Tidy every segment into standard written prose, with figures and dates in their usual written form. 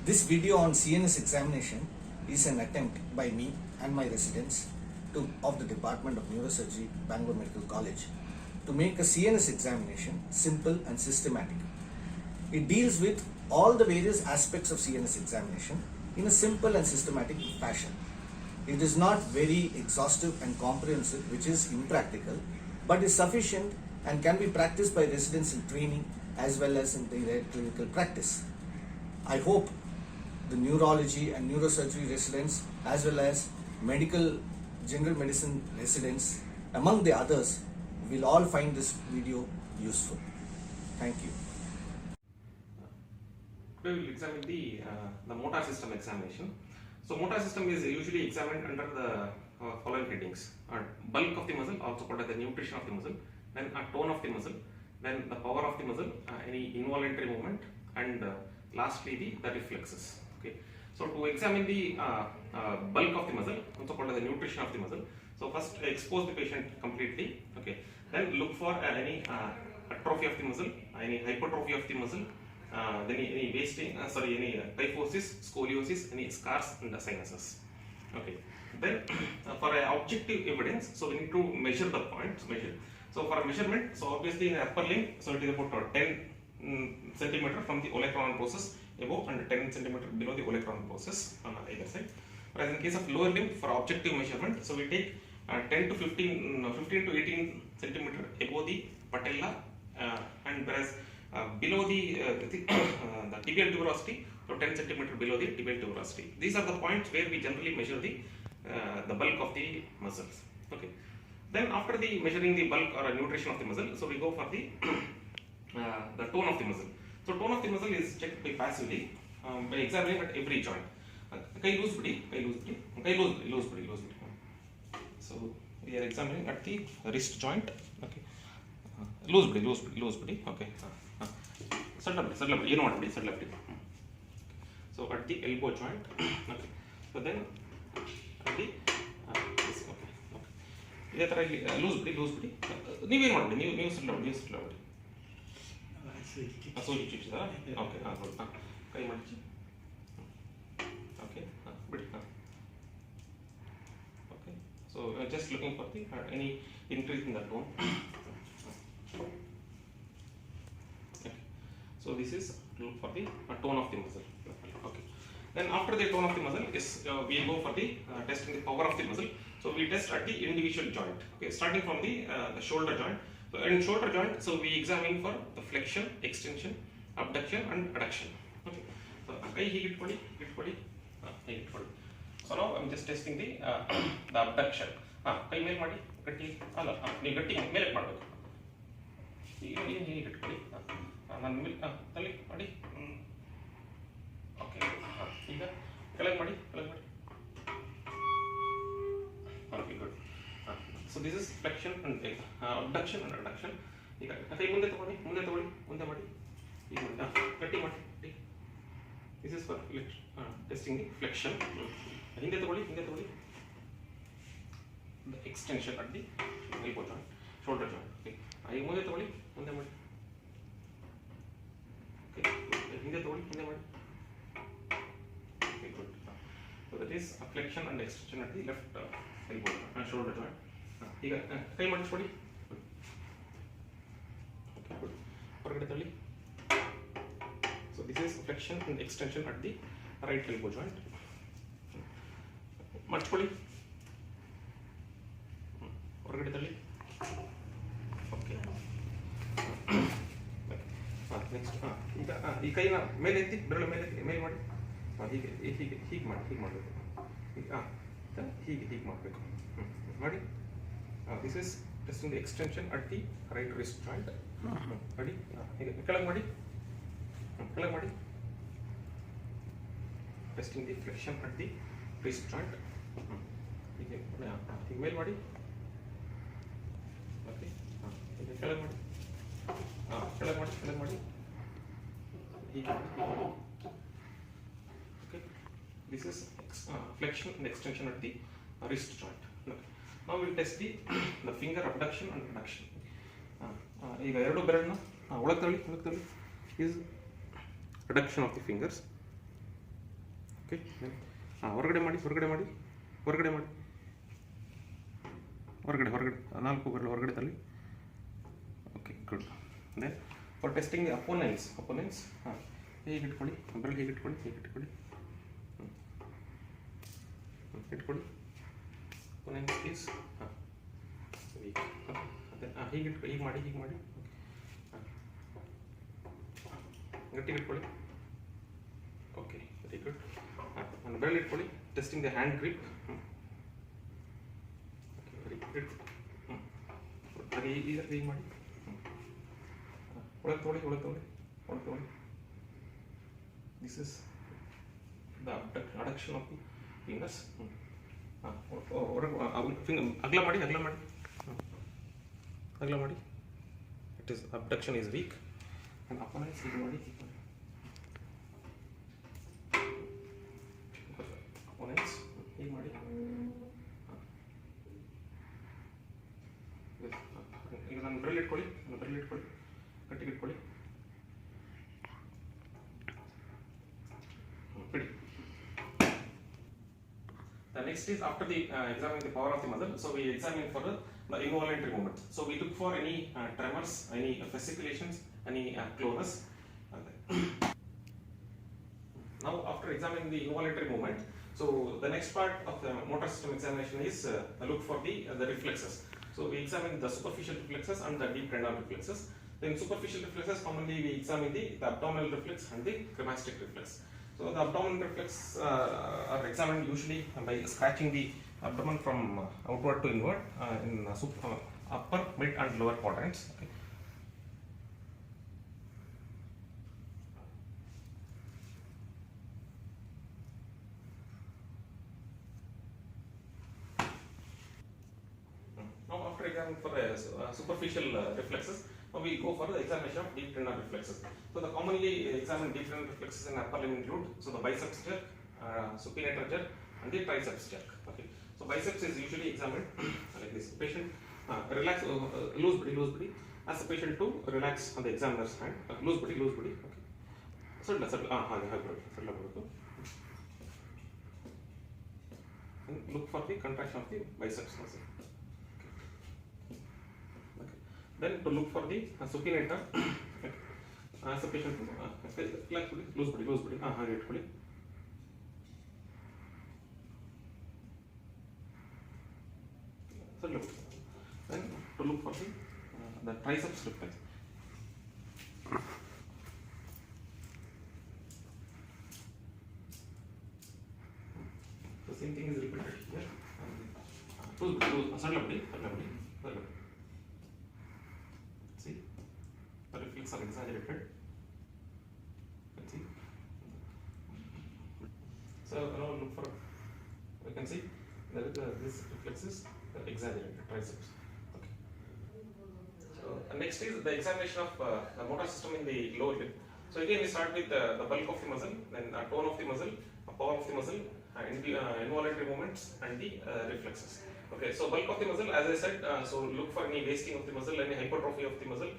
This video on CNS examination is an attempt by me and my residents of the Department of Neurosurgery, Bangalore Medical College, to make a CNS examination simple and systematic. It deals with all the various aspects of CNS examination in a simple and systematic fashion. It is not very exhaustive and comprehensive, which is impractical, but is sufficient and can be practiced by residents in training as well as in their clinical practice. I hope the neurology and neurosurgery residents as well as medical general medicine residents, among the others, will all find this video useful. Thank you. Today we will examine the motor system examination. So motor system is usually examined under the following headings: bulk of the muscle, also called as the nutrition of the muscle, then tone of the muscle, then the power of the muscle, any involuntary movement, and lastly the reflexes. Okay. So to examine the bulk of the muscle, also called as the nutrition of the muscle, so first expose the patient completely. Okay. Then look for any atrophy of the muscle, any hypertrophy of the muscle, then any wasting, any kyphosis, scoliosis, any scars in the sinuses. Okay. Then for objective evidence, so we need to measure the points. So for a measurement, so obviously in the upper limb, so it is about 10 centimeter from the olecranon process above and 10 centimeter below the olecranon process on either side. Whereas in case of lower limb, for objective measurement, so we take 10 to 15 to 18 centimeter above the patella, and whereas below the tibial tuberosity, so 10 centimeter below the tibial tuberosity. These are the points where we generally measure the bulk of the muscles. Okay. Then after the measuring the bulk or nutrition of the muscle, so we go for the tone of the muscle. So tone of the muscle is checked by passively by examining at every joint. Kai loose body. So we are examining at the wrist joint. Okay. Loose body. Okay. Settle body. You know what it is, settle body. So at the elbow joint. Okay. So then at the this. Okay. ಇದೇ ಥರ ಇಲ್ಲಿ loose ಬಿಡಿ ನೀವೇನು ಮಾಡಿ ನೀವು settle body. ಸೂಜಿ ಚುಚ್ಚಿದ okay good ಕೈ ಮಡಚಿ okay ಬಿಡಿ okay so just looking for the any increase in the tone. Okay. So this is look for the tone of the muscle. Okay. Then after the tone of the muscle is we go for the testing the power of the muscle. So we test at the individual joint. Okay, starting from the shoulder joint. So in shoulder joint, so we examine for the flexion, extension, abduction, and adduction. Okay. So kai hige itಕೊಳ್ಳಿ. So now I'm just testing the abduction. ಕೈ ಮೇಲೆ ಮಾಡಿ ಗಟ್ಟಿ ಅಲ್ಲ ನೀವು ಗಟ್ಟಿ ಮೇಲೆ ಮಾಡಬೇಕು. ಈಗ ಹೀಗೆ ಇಟ್ಕೊಳ್ಳಿ. ನಾನು ಮೇಲೆ ತಲೆ ಮಾಡಿ. ಓಕೆ. ಈಗ ಕೆಳಗೆ ಮಾಡಿ. Okay, good. So this is flexion and abduction and adduction. ಈಗ ಕೈ ಮುಂದೆ ತಗೊಳ್ಳಿ ಮುಂದೆ ಮಾಡಿ ಈಗ ಗಟ್ಟಿ ಮಾಡಿ. This is for testing the flexion. ಹಿಂದೆ ತಗೊಳ್ಳಿ the extension at the elbow joint, shoulder joint. Okay. ಈಗ ಮುಂದೆ ತಗೊಳ್ಳಿ ಮುಂದೆ ಮಾಡಿ. Okay. ಹಿಂದೆ ತಗೊಳ್ಳಿ ಮಾಡಿ. Okay, good. So that is a flexion and extension at the left elbow and shoulder joint. ಈಗ ಕೈ ಮಾಡಿಸ್ಕೊಡಿ. Okay, good. ಹೊರಗಡೆ ತಳ್ಳಿ. So this is flexion and extension at the right elbow joint. ಮಡ್ಚ್ಕೊಳ್ಳಿ. ಹೊರಗಡೆ ತಳ್ಳಿ. ಓಕೆ. ನೆಕ್ಸ್ಟ್ ಈಗ ಈ ಕೈನ ಮೇಲೆ ಎತ್ತಿ ಬೆರಳು ಮೇಲೆ ಮಾಡಿ. ಹೀಗೆ ಮಾಡಬೇಕು. ಹೀಗೆ ಮಾಡಬೇಕು. ಮಾಡಿ. This is testing the extension at the right wrist joint. Ready? ಹೀಗೆ ಕೆಳಗೆ ಮಾಡಿ. Testing the flexion at the wrist joint. ಹೀಗೆ ಮೇಲೆ ಮಾಡಿ. ಓಕೆ. ಹೀಗೆ ಕೆಳಗೆ ಮಾಡಿ. ಕೆಳಗೆ ಮಾಡಿ. ಹೀಗೆ ಮಾಡಿ. Okay. This is flexion and extension at the wrist joint. Okay. Now we will test the finger abduction and adduction. ಈಗ ಎರಡು ಬೆರಳನ್ನ ಒಳಗೆ ತಳ್ಳಿ is adduction of the fingers. Okay ಹೊರಗಡೆ ಮಾಡಿ ಹೊರಗಡೆ ಮಾಡಿ ಹೊರಗಡೆ ಮಾಡಿ ಹೊರಗಡೆ ಹೊರಗಡೆ 4 ಬೆರಳು ಹೊರಗಡೆ ತಲ್ಲಿ. Okay good. Then for testing the opponents ಹೀಗೆ ಇಟ್ಕೊಳ್ಳಿ, ಬೆರಳು ಹೀಗೆ ಇಟ್ಕೊಳ್ಳಿ, ಇಟ್ಕೊಳ್ಳಿ. Opponents please. ಹೀಗೆ ಇಟ್ಕೊಳ್ಳಿ, ಹೀಗೆ ಮಾಡಿ ಗಟ್ಟಿಗೆ ಇಟ್ಕೊಳ್ಳಿ. Okay very good. ಒಂದು ಬೆರಳು ಇಟ್ಕೊಳ್ಳಿ, testing the hand grip. Okay very good. ಹಾಗೆ ಹೀಗೆ ಮಾಡಿ. ಒಳಗೆ ತೊಗೊಳ್ಳಿ. This is the adduction of the fingers. ಅಗಲ ಮಾಡಿ. It is abduction is weak and opponents ಹೀಗೆ ಮಾಡಿ. Opponents ಹೀಗೆ ಮಾಡಿ. ಈಗ ನಾನು ಬೆರಳು ಇಟ್ಕೊಳ್ಳಿ, ಗಟ್ಟಿಗೆ ಇಟ್ಕೊಳ್ಳಿ. ಬಿಡಿ. The next is after the examining the power of the muscle, so we examine for the involuntary movement. So we look for any tremors, any fasciculations, any clonus. Now after examining the involuntary movement, so the next part of the motor system examination is look for the reflexes. So we examine the superficial reflexes and the deep cranial reflexes. Then superficial reflexes, commonly we examine the abdominal reflex and the cremastic reflex. So the abdominal reflex are examined usually by scratching the abdomen from outward to inward in upper, mid and lower quadrants. Okay. Now after examining for superficial reflexes, we go for the examination of deep cranial reflexes. So the commonly examined deep cranial reflexes in upper limb include the biceps jerk, supinator jerk and the triceps jerk. Okay. So biceps is usually examined like this. Patient relax, loose body. Ask the patient to relax on the examiner's hand. Loose body. Okay. Settle. And look for the contraction of the biceps muscle. Okay. Then to look for the supinator, ask the patient to relax body, loose body. Hand ಇಟ್ಕೊಳ್ಳಿ. Then to look for the triceps reflex. The same thing is repeated here. Settle body. See, the reflex are exaggerated. Let's see. So now look for. We can see that this reflex is exaggerated triceps. Okay. So next is the examination of the motor system in the lower limb. So again we start with the bulk of the muscle, then tone of the muscle, power of the muscle, and the involuntary movements and the reflexes. Okay, so bulk of the muscle, as I said, so look for any wasting of the muscle, any hypertrophy of the muscle,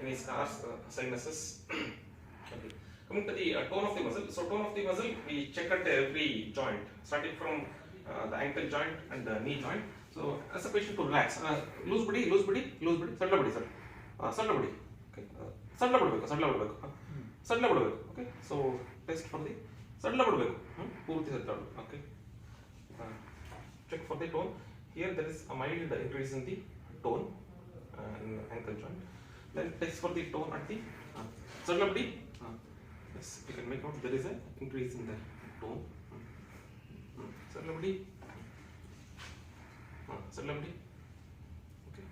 any scars, sinuses. Okay. Coming to the tone of the muscle, so tone of the muscle we check at every joint, starting from the ankle joint and the knee joint. So as a patient to relax, loose body, settle body. Okay, settle body. Okay, so test for the settle body. Purti settle. Okay, check for the tone. Here there is a mild increase in the tone in the ankle joint. Then test for the tone at the settle body. Yes, you can make out there is an increase in the tone. Settle body. Okay.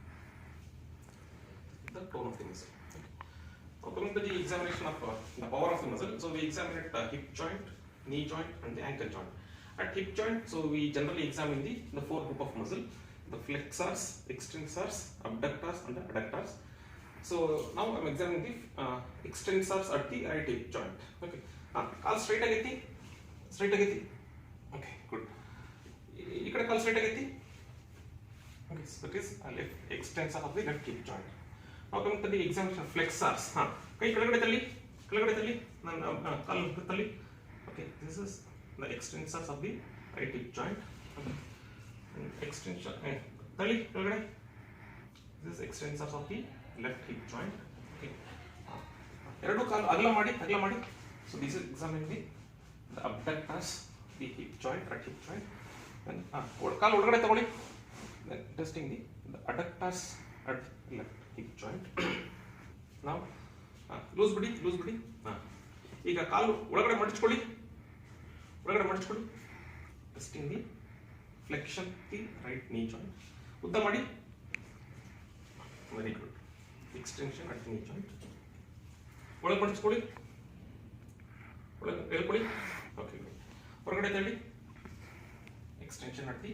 The tone of the muscle. Okay. Now coming to the examination of the power of the muscle, so we examine it hip joint, knee joint, and the ankle joint. At hip joint, so we generally examine the 4 group of muscle: the flexors, extensors, abductors, and the adductors. So now I'm examining the extensors at the right hip joint. Okay. Call straight agaithi. Okay, good. Ikkada call straight agaithi. Okay, so that is a left extensor of the left hip joint. Now coming to the examination of flexors. Kai ಕೆಳಗಡೆ ತಳ್ಳಿ. ನಾನು ಕಾಲು ತಳ್ಳಿ. Okay, this is the extensors of the right hip joint. Okay. And extension, this is extensors of the left hip joint. Okay. ಎರಡು ಕಾಲು ಅಗಲ ಮಾಡಿ. So this is examining the abductors, the hip joint, right hip joint. Then ಕಾಲು ಒಳಗಡೆ ತಗೊಳ್ಳಿ. Then testing the adductors at left hip joint. Now loose ಬಿಡಿ. ಈಗ ಕಾಲು ಒಳಗಡೆ ಮಡಚ್ಕೊಳ್ಳಿ. Testing the flexion the right knee joint. ಉದ್ದ ಮಾಡಿ. Very good. Extension at knee joint. ಒಳಗೆ ಮಡಚ್ಕೊಳ್ಳಿ. ಒಳಗೆ ಎಳ್ಕೊಳ್ಳಿ. ಓಕೆ. ಹೊರಗಡೆ ತಳ್ಳಿ. Extension at the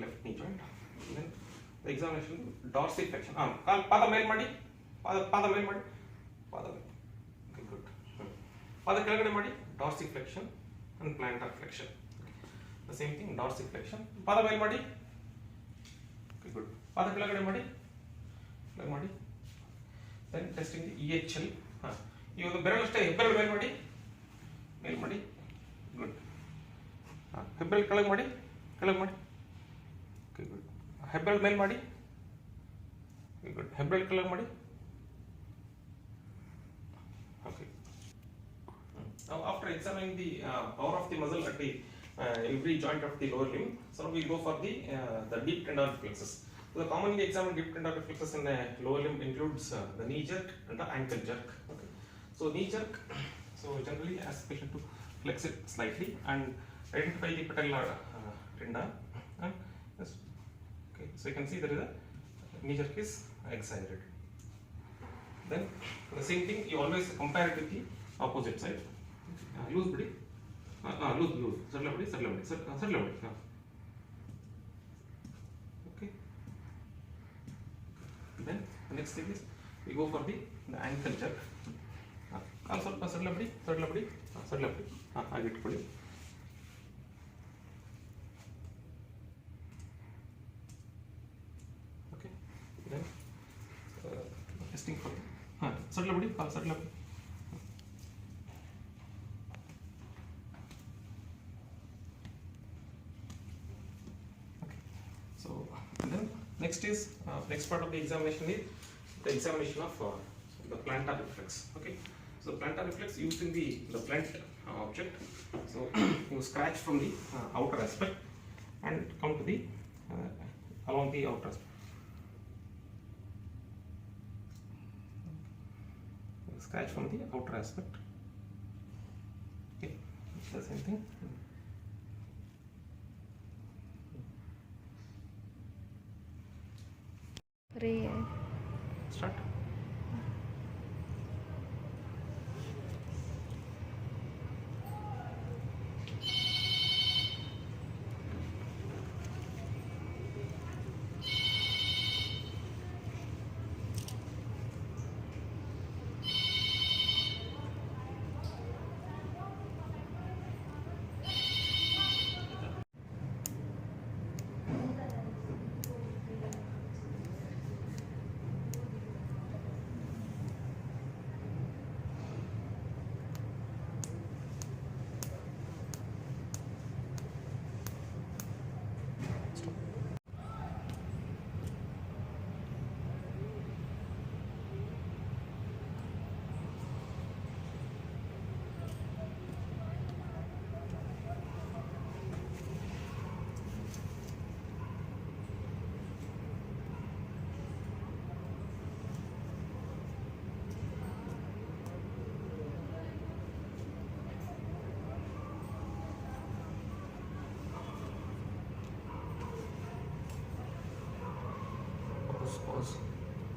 left knee joint. Then the examination dorsiflexion. ಪಾದ ಮೇಲೆ ಮಾಡಿ. ಪಾದ ಮೇಲೆ ಮಾಡಿ. Okay good. ಪಾದ ಕೆಳಗಡೆ ಮಾಡಿ. ಡಾರ್ಸಿಫ್ಲೆಕ್ಷನ್ and plantar flexion. The same thing, dorsiflexion. ಪಾದ ಮೇಲೆ ಮಾಡಿ. Okay, good. ಪಾದ ಕೆಳಗಡೆ ಮಾಡಿ. Then testing the EHL. ಈ ಒಂದು ಬೆರಳು ಅಷ್ಟೇ, ಹೆಬ್ಬೆರಳು ಮೇಲೆ ಮಾಡಿ. Good. ಹೆಬ್ಬೆರಳು ಕೆಳಗೆ ಮಾಡಿ. Okay, good. ಹೆಬ್ಬೆರಳು ಮೇಲೆ ಮಾಡಿ. Okay, good. ಹೆಬ್ಬೆರಳು ಕೆಳಗೆ ಮಾಡಿ. Okay. Now, after examining the power of the muscle at the every joint of the lower limb, so we go for the deep tendon reflexes. So the commonly examined deep tendon reflexes in the lower limb includes the knee jerk and the ankle jerk. Okay. So knee jerk. So generally ask the patient to flex it slightly and identify the patellar tendon. Yes. Okay. So you can see there is a knee jerk is exaggerated. Then the same thing you always compare it with the opposite side. Loose ಬಿಡಿ. Loose ಸಡ್ಲ ಬಿಡಿ. Okay. Then the next thing is we go for the ankle jerk. ಕಾಲು ಸ್ವಲ್ಪ ಸಡ್ಲ ಬಿಡಿ. ಹಾಗೆ ಇಟ್ಕೊಳ್ಳಿ. Okay. Then testing for ಸಡ್ಲ ಬಿಡಿ. Next is next part of the examination is the examination of the plantar reflex. Okay, so the plantar reflex using the blunt object. So you scratch from the outer aspect and come to the along the outer aspect. Scratch from the outer aspect. Okay, it's the same thing. Start.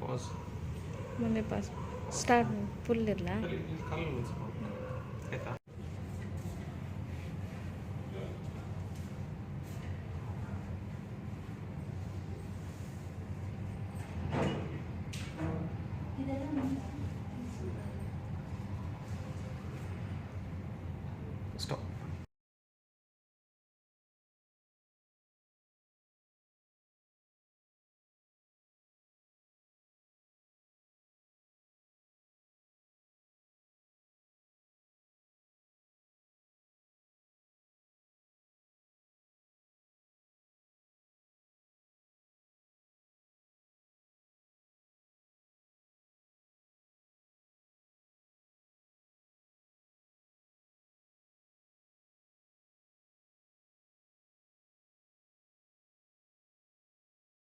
Pause. ಮೊನ್ನೆ pass start full ಇರಲ್ಲ. ಕಾಲು ಆಯ್ತಾ?